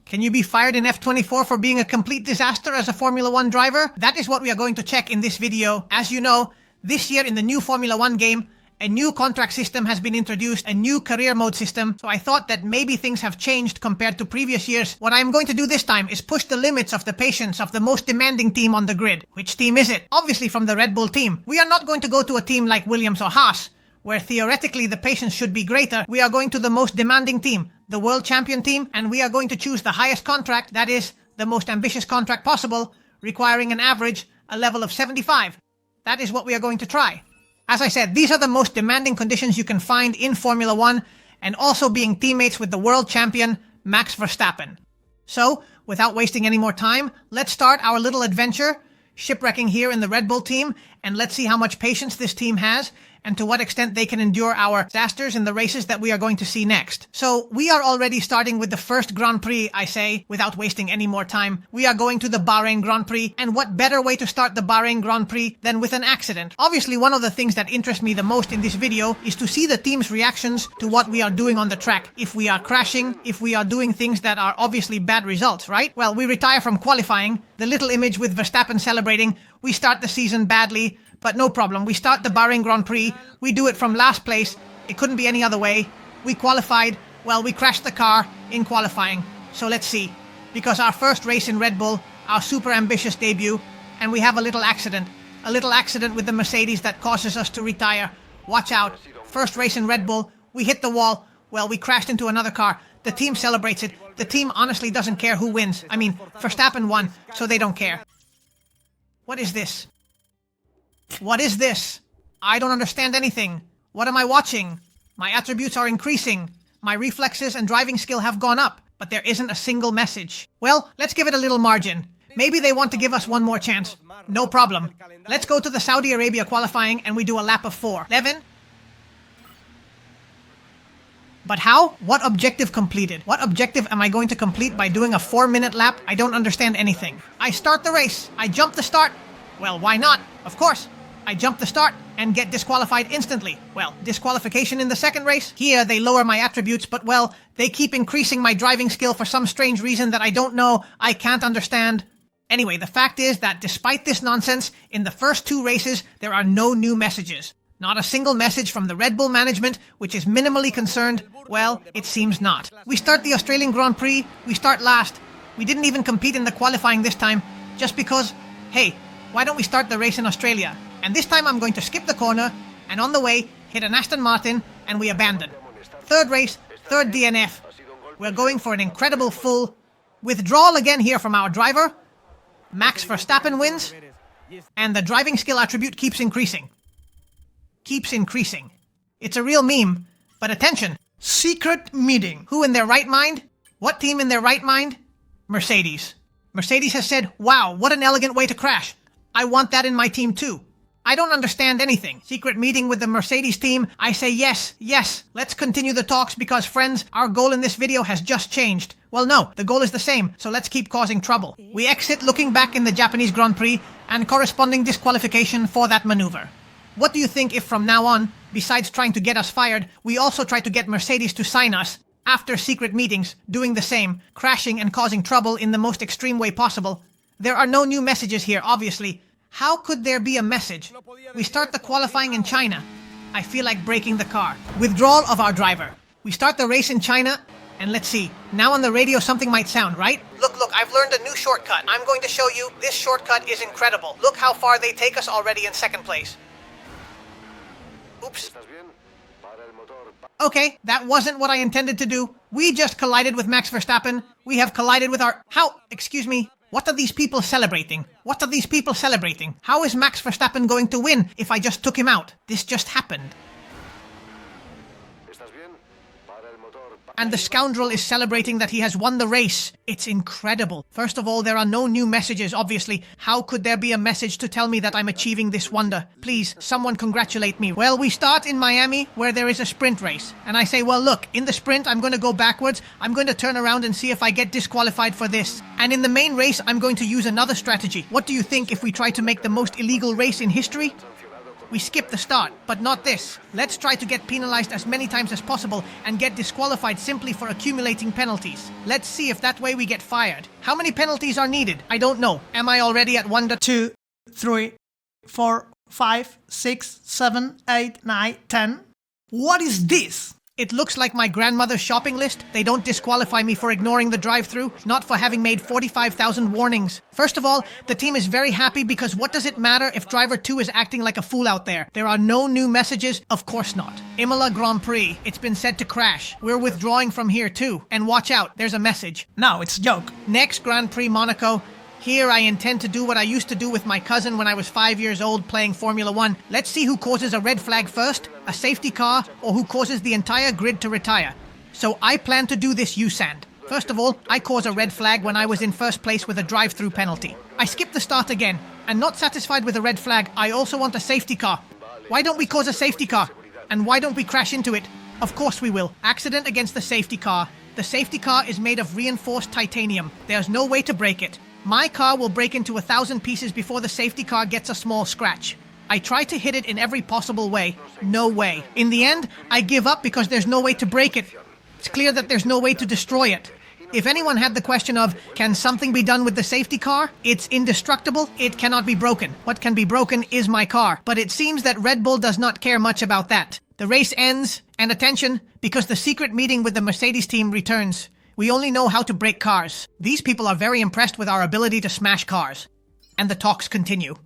Can you be fired in F24 for being a complete disaster as a Formula 1 driver? That is what we are going to check in this video. As you know, this year in the new Formula 1 game, a new contract system has been introduced, a new career mode system, so I thought that maybe things have changed compared to previous years. What I'm going to do this time is push the limits of the patience of the most demanding team on the grid. Which team is it? Obviously from the Red Bull team. We are not going to go to a team like Williams or Haas, where theoretically the patience should be greater. We are going to the most demanding team, the world champion team, and we are going to choose the highest contract, that is, the most ambitious contract possible, requiring an average, a level of 75. That is what we are going to try. As I said, these are the most demanding conditions you can find in Formula 1, and also being teammates with the world champion, Max Verstappen. So, without wasting any more time, let's start our little adventure, shipwrecking here in the Red Bull team, and let's see how much patience this team has, and to what extent they can endure our disasters in the races that we are going to see next. So, we are already starting with the first Grand Prix, I say, without wasting any more time. We are going to the Bahrain Grand Prix, and what better way to start the Bahrain Grand Prix than with an accident? Obviously, one of the things that interests me the most in this video is to see the team's reactions to what we are doing on the track. If we are crashing, if we are doing things that are obviously bad results, right? Well, we retire from qualifying, the little image with Verstappen celebrating, we start the season badly, but no problem. We start the Bahrain Grand Prix. We do it from last place. It couldn't be any other way. We qualified. Well, we crashed the car in qualifying. So let's see. Because our first race in Red Bull, our super ambitious debut, and we have a little accident. A little accident with the Mercedes that causes us to retire. Watch out. First race in Red Bull. We hit the wall. Well, we crashed into another car. The team celebrates it. The team honestly doesn't care who wins. I mean, Verstappen won, so they don't care. What is this? What is this? I don't understand anything. What am I watching? My attributes are increasing. My reflexes and driving skill have gone up, but there isn't a single message. Well, let's give it a little margin. Maybe they want to give us one more chance. No problem. Let's go to the Saudi Arabia qualifying and we do a lap of 4. 11. But how? What objective completed? What objective am I going to complete by doing a 4-minute lap? I don't understand anything. I start the race. I jump the start. Well, why not? Of course. I jump the start and get disqualified instantly. Well, disqualification in the second race. Here, they lower my attributes, but well, they keep increasing my driving skill for some strange reason that I don't know, I can't understand. Anyway, the fact is that despite this nonsense, in the first 2 races, there are no new messages. Not a single message from the Red Bull management, which is minimally concerned. Well, it seems not. We start the Australian Grand Prix, we start last. We didn't even compete in the qualifying this time, just because, hey, why don't we start the race in Australia? And this time I'm going to skip the corner, and on the way, hit an Aston Martin, and we abandon. Third race, third DNF. We're going for an incredible full withdrawal again here from our driver. Max Verstappen wins, and the driving skill attribute keeps increasing. Keeps increasing. It's a real meme, but attention. Secret meeting. Who in their right mind? What team in their right mind? Mercedes. Mercedes has said, wow, what an elegant way to crash. I want that in my team too. I don't understand anything. Secret meeting with the Mercedes team. I say yes, yes. Let's continue the talks because, friends, our goal in this video has just changed. Well, no, the goal is the same, so let's keep causing trouble. We exit looking back in the Japanese Grand Prix and corresponding disqualification for that maneuver. What do you think if from now on, besides trying to get us fired, we also try to get Mercedes to sign us after secret meetings, doing the same, crashing and causing trouble in the most extreme way possible? There are no new messages here, obviously. How could there be a message? We start the qualifying in China. I feel like breaking the car. Withdrawal of our driver. We start the race in China, and let's see. Now on the radio something might sound, right? Look, I've learned a new shortcut. I'm going to show you. This shortcut is incredible. Look how far they take us already in second place. Oops. Okay, that wasn't what I intended to do. We just collided with Max Verstappen. We have collided with our... Excuse me. What are these people celebrating? What are these people celebrating? How is Max Verstappen going to win if I just took him out? This just happened. And the scoundrel is celebrating that he has won the race. It's incredible. First of all, there are no new messages, obviously. How could there be a message to tell me that I'm achieving this wonder? Please, someone congratulate me. Well, we start in Miami, where there is a sprint race. And I say, well, look, in the sprint, I'm going to go backwards. I'm going to turn around and see if I get disqualified for this. And in the main race, I'm going to use another strategy. What do you think if we try to make the most illegal race in history? We skip the start, but not this. Let's try to get penalized as many times as possible and get disqualified simply for accumulating penalties. Let's see if that way we get fired. How many penalties are needed? I don't know. Am I already at 1, 2, 3, 4, 5, 6, 7, 8, 9, 10? What is this? It looks like my grandmother's shopping list. They don't disqualify me for ignoring the drive-thru, not for having made 45,000 warnings. First of all, the team is very happy because what does it matter if driver 2 is acting like a fool out there? There are no new messages? Of course not. Imola Grand Prix. It's been said to crash. We're withdrawing from here too. And watch out, there's a message. No, it's a joke. Next Grand Prix Monaco. Here I intend to do what I used to do with my cousin when I was 5 years old playing Formula 1. Let's see who causes a red flag first, a safety car, or who causes the entire grid to retire. So I plan to do this USAND. First of all, I cause a red flag when I was in first place with a drive-through penalty. I skip the start again, and not satisfied with a red flag, I also want a safety car. Why don't we cause a safety car? And why don't we crash into it? Of course we will. Accident against the safety car. The safety car is made of reinforced titanium. There's no way to break it. My car will break into 1,000 pieces before the safety car gets a small scratch. I try to hit it in every possible way. No way. In the end, I give up because there's no way to break it. It's clear that there's no way to destroy it. If anyone had the question of, can something be done with the safety car? It's indestructible. It cannot be broken. What can be broken is my car. But it seems that Red Bull does not care much about that. The race ends, and attention, because the secret meeting with the Mercedes team returns. We only know how to break cars. These people are very impressed with our ability to smash cars. And the talks continue.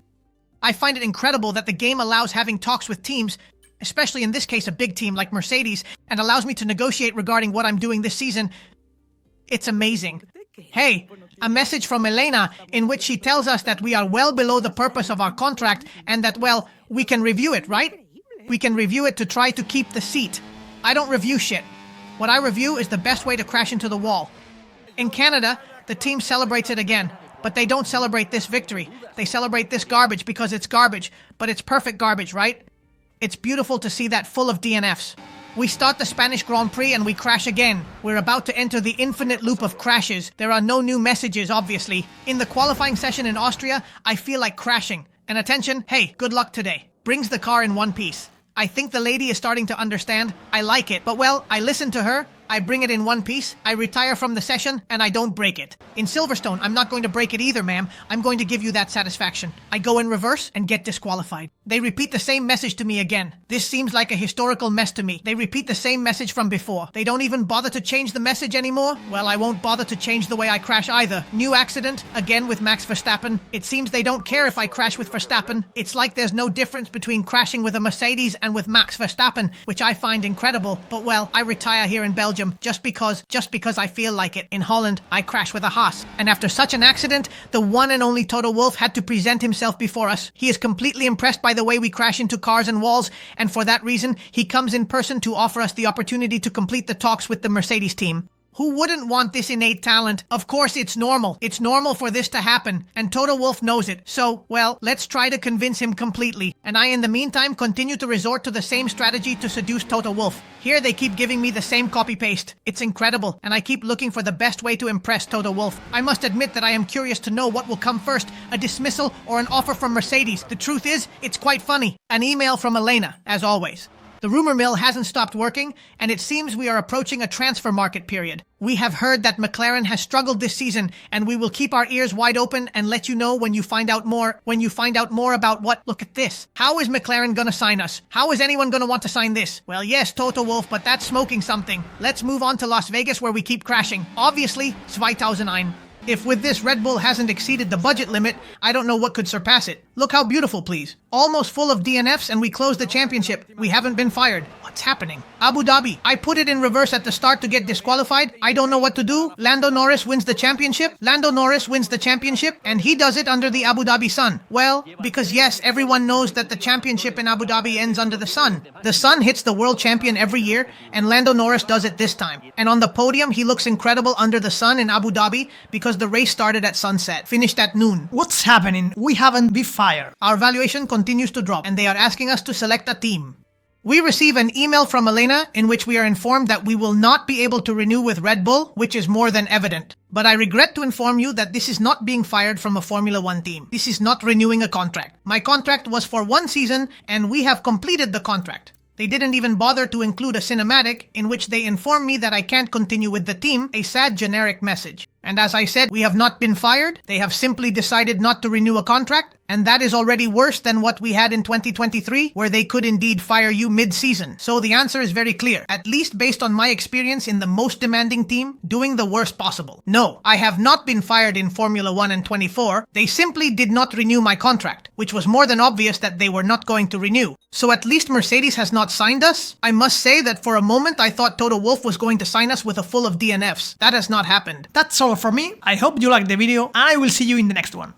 I find it incredible that the game allows having talks with teams, especially in this case a big team like Mercedes, and allows me to negotiate regarding what I'm doing this season. It's amazing. Hey, a message from Elena in which she tells us that we are well below the purpose of our contract and that, well, we can review it, right? We can review it to try to keep the seat. I don't review shit. What I review is the best way to crash into the wall. In Canada, the team celebrates it again, but they don't celebrate this victory. They celebrate this garbage because it's garbage, but it's perfect garbage, right? It's beautiful to see that full of DNFs. We start the Spanish Grand Prix and we crash again. We're about to enter the infinite loop of crashes. There are no new messages, obviously. In the qualifying session in Austria, I feel like crashing. And attention, hey, good luck today. Brings the car in one piece. I think the lady is starting to understand. I like it. But well, I listen to her, I bring it in one piece, I retire from the session, and I don't break it. In Silverstone, I'm not going to break it either, ma'am. I'm going to give you that satisfaction. I go in reverse and get disqualified. They repeat the same message to me again. This seems like a historical mess to me. They repeat the same message from before. They don't even bother to change the message anymore? Well, I won't bother to change the way I crash either. New accident, again with Max Verstappen. It seems they don't care if I crash with Verstappen. It's like there's no difference between crashing with a Mercedes and with Max Verstappen, which I find incredible. But well, I retire here in Belgium just because I feel like it. In Holland, I crash with a Haas. And after such an accident, the one and only Toto Wolff had to present himself before us. He is completely impressed by the way we crash into cars and walls, and for that reason, he comes in person to offer us the opportunity to complete the talks with the Mercedes team. Who wouldn't want this innate talent? Of course it's normal. It's normal for this to happen, and Toto Wolff knows it. So, well, let's try to convince him completely. And I, in the meantime, continue to resort to the same strategy to seduce Toto Wolff. Here they keep giving me the same copy-paste. It's incredible, and I keep looking for the best way to impress Toto Wolff. I must admit that I am curious to know what will come first, a dismissal or an offer from Mercedes. The truth is, it's quite funny. An email from Elena, as always. The rumor mill hasn't stopped working, and it seems we are approaching a transfer market period. We have heard that McLaren has struggled this season, and we will keep our ears wide open and let you know when you find out more about what. Look at this. How is McLaren gonna sign us? How is anyone gonna want to sign this? Well, yes, Toto Wolff, but that's smoking something. Let's move on to Las Vegas where we keep crashing. Obviously, 2009. If with this Red Bull hasn't exceeded the budget limit, I don't know what could surpass it. Look how beautiful, please. Almost full of DNFs and we closed the championship. We haven't been fired. What's happening? Abu Dhabi. I put it in reverse at the start to get disqualified. I don't know what to do. Lando Norris wins the championship. And he does it under the Abu Dhabi sun. Well, because yes, everyone knows that the championship in Abu Dhabi ends under the sun. The sun hits the world champion every year, and Lando Norris does it this time. And on the podium, he looks incredible under the sun in Abu Dhabi because the race started at sunset, finished at noon. What's happening? We haven't been fired. Our valuation continues to drop, and they are asking us to select a team. We receive an email from Elena in which we are informed that we will not be able to renew with Red Bull, which is more than evident. But I regret to inform you that this is not being fired from a Formula One team. This is not renewing a contract. My contract was for 1 season, and we have completed the contract. They didn't even bother to include a cinematic in which they inform me that I can't continue with the team, a sad generic message. And as I said, we have not been fired. They have simply decided not to renew a contract, and that is already worse than what we had in 2023, where they could indeed fire you mid-season. So the answer is very clear, at least based on my experience in the most demanding team, doing the worst possible. No, I have not been fired in Formula 1 and 24. They simply did not renew my contract, which was more than obvious that they were not going to renew. So at least Mercedes has not signed us. I must say that for a moment I thought Toto Wolff was going to sign us with a full of DNFs. That has not happened. That's all for me. I hope you liked the video, and I will see you in the next one.